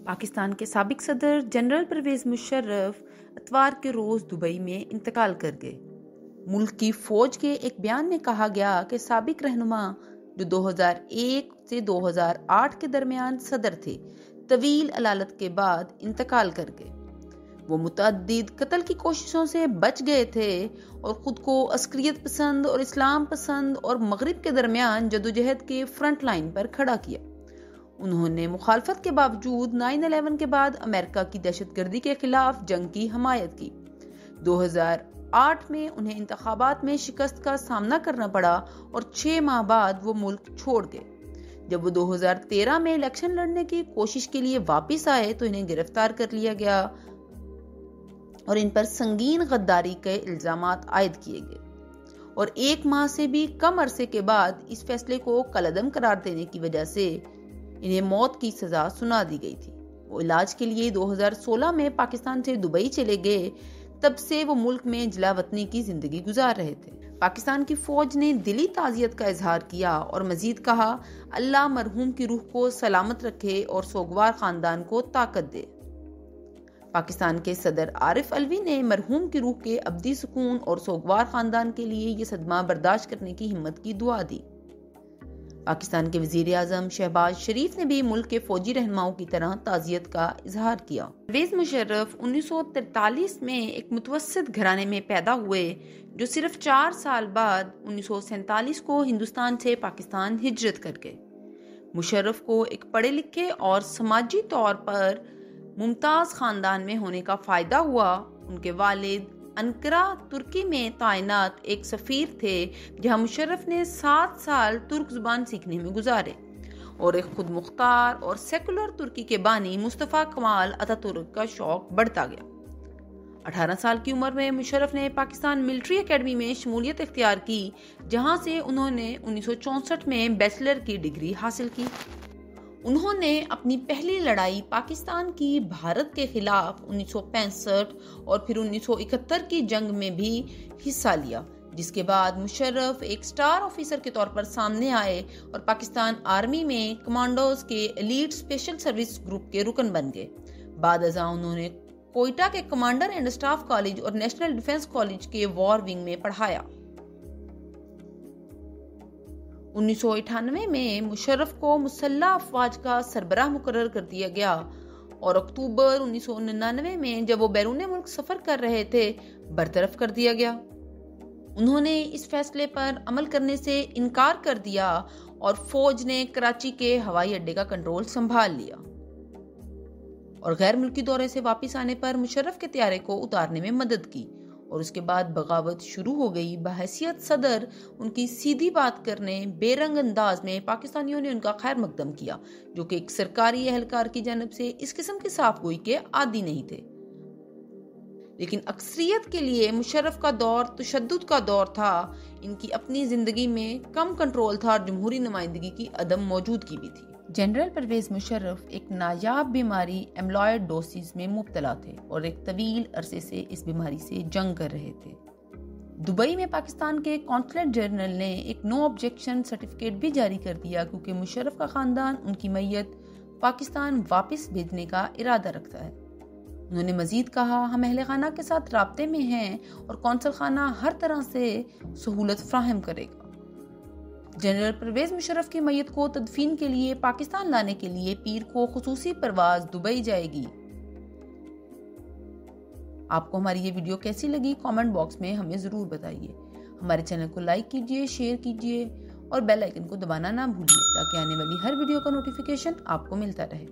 پاکستان کے سابق صدر جنرل پرویز مشرف اتوار کے روز دبئی میں انتقال کر گئے۔ ملک کی فوج کے ایک بیان میں کہا گیا کہ سابق رہنما جو 2001 سے 2008 کے درمیان صدر تھے، طویل علالت کے بعد انتقال کر گئے۔ وہ متعدد قتل کی کوششوں سے بچ گئے تھے اور خود کو عسکریت پسند اور اسلام پسند اور مغرب کے درمیان جدوجہد کے فرنٹ لائن پر کھڑا کیا۔ انہوں نے مخالفت کے باوجود 9/11 کے بعد امریکہ کی دہشت گردی کے خلاف جنگ کی حمایت کی۔ 2008 میں انہیں انتخابات میں شکست کا سامنا کرنا پڑا اور 6 ماہ بعد وہ ملک چھوڑ گئے۔ جب وہ 2013 میں الیکشن لڑنے کی کوشش کے لیے واپس آئے تو انہیں گرفتار کر لیا گیا اور ان پر سنگین غداری کے الزامات عائد کیے گئے، اور 1 ماہ سے بھی کم عرصے کے بعد اس فیصلے کو کالعدم قرار دینے کی وجہ سے انہیں موت کی سزا سنا دی گئی تھی۔ وہ علاج کے لیے 2016 میں پاکستان سے دبئی چلے گئے۔ تب سے وہ ملک میں جلا وطنی کی زندگی گزار رہے تھے۔ پاکستان کی فوج نے دلی تعزیت کا اظہار کیا اور مزید کہا، اللہ مرحوم کی روح کو سلامت رکھے اور سوگوار خاندان کو طاقت دے۔ پاکستان کے صدر عارف الوی نے مرحوم کی روح کے ابدی سکون اور سوگوار خاندان کے لیے یہ صدمہ برداشت کرنے کی ہمت کی دعا دی۔ پاکستان کے وزیر اعظم شہباز شریف نے بھی ملک کے فوجی رہنماؤں کی طرح تعزیت کا اظہار کیا۔ پرویز مشرف 1943 میں ایک متوسط گھرانے میں پیدا ہوئے جو صرف 4 سال بعد 1947 کو ہندوستان سے پاکستان ہجرت کر گئے۔ مشرف کو ایک پڑھے لکھے اور سماجی طور پر ممتاز خاندان میں ہونے کا فائدہ ہوا۔ ان کے والد انقرہ ترکی میں تعینات ایک سفیر تھے، جہاں مشرف نے 7 سال ترک زبان سیکھنے میں گزارے، اور ایک خود مختار اور سیکولر ترکی کے بانی مصطفیٰ کمال اتاتürk کا شوق بڑھتا گیا۔ 18 سال کی عمر میں مشرف نے پاکستان ملٹری اکیڈمی میں شمولیت اختیار کی، جہاں سے انہوں نے 1964 میں بیچلر کی ڈگری حاصل کی۔ انہوں نے اپنی پہلی لڑائی پاکستان کی بھارت کے خلاف 1965 اور پھر 1971 کی جنگ میں بھی حصہ لیا، جس کے بعد مشرف ایک سٹار آفیسر کے طور پر سامنے آئے اور پاکستان آرمی میں کمانڈوز کے ایلیٹ اسپیشل سروس گروپ کے رکن بن گئے۔ بعد ازاں انہوں نے کوئٹہ کے کمانڈر اینڈ اسٹاف کالج اور نیشنل ڈیفنس کالج کے وار ونگ میں پڑھایا۔ 1998 میں مشرف کو مسلح افواج کا سربراہ مقرر کر دیا گیا، اور اکتوبر 1999 میں جب وہ بیرون ملک سفر کر رہے تھے برطرف کر دیا گیا۔ انہوں نے اس فیصلے پر عمل کرنے سے انکار کر دیا اور فوج نے کراچی کے ہوائی اڈے کا کنٹرول سنبھال لیا، اور غیر ملکی دورے سے واپس آنے پر مشرف کے طیارے کو اتارنے میں مدد کی، اور اس کے بعد بغاوت شروع ہو گئی۔ بحیثیت صدر ان کی سیدھی بات کرنے، بے رنگ انداز میں پاکستانیوں نے ان کا خیر مقدم کیا، جو کہ ایک سرکاری اہلکار کی جانب سے اس قسم کی صاف گوئی کے عادی نہیں تھے۔ لیکن اکثریت کے لیے مشرف کا دور تشدد کا دور تھا۔ ان کی اپنی زندگی میں کم کنٹرول تھا اور جمہوری نمائندگی کی عدم موجودگی بھی تھی۔ جنرل پرویز مشرف ایک نایاب بیماری ایملائڈوسس میں مبتلا تھے اور ایک طویل عرصے سے اس بیماری سے جنگ کر رہے تھے۔ دبئی میں پاکستان کے قونصلیٹ جنرل نے ایک نو آبجیکشن سرٹیفکیٹ بھی جاری کر دیا، کیونکہ مشرف کا خاندان ان کی میت پاکستان واپس بھیجنے کا ارادہ رکھتا ہے۔ انہوں نے مزید کہا، ہم اہل خانہ کے ساتھ رابطے میں ہیں اور قونصل خانہ ہر طرح سے سہولت فراہم کرے گا۔ جنرل پرویز مشرف کی میت کو تدفین کے لیے پاکستان لانے کے لیے پیر کو خصوصی پرواز دبئی جائے گی۔ آپ کو ہماری یہ ویڈیو کیسی لگی؟ کامنٹ باکس میں ہمیں ضرور بتائیے۔ ہمارے چینل کو لائک کیجیے، شیئر کیجیے اور بیل آئیکن کو دبانا نہ بھولیے، تاکہ آنے والی ہر ویڈیو کا نوٹیفیکیشن آپ کو ملتا رہے۔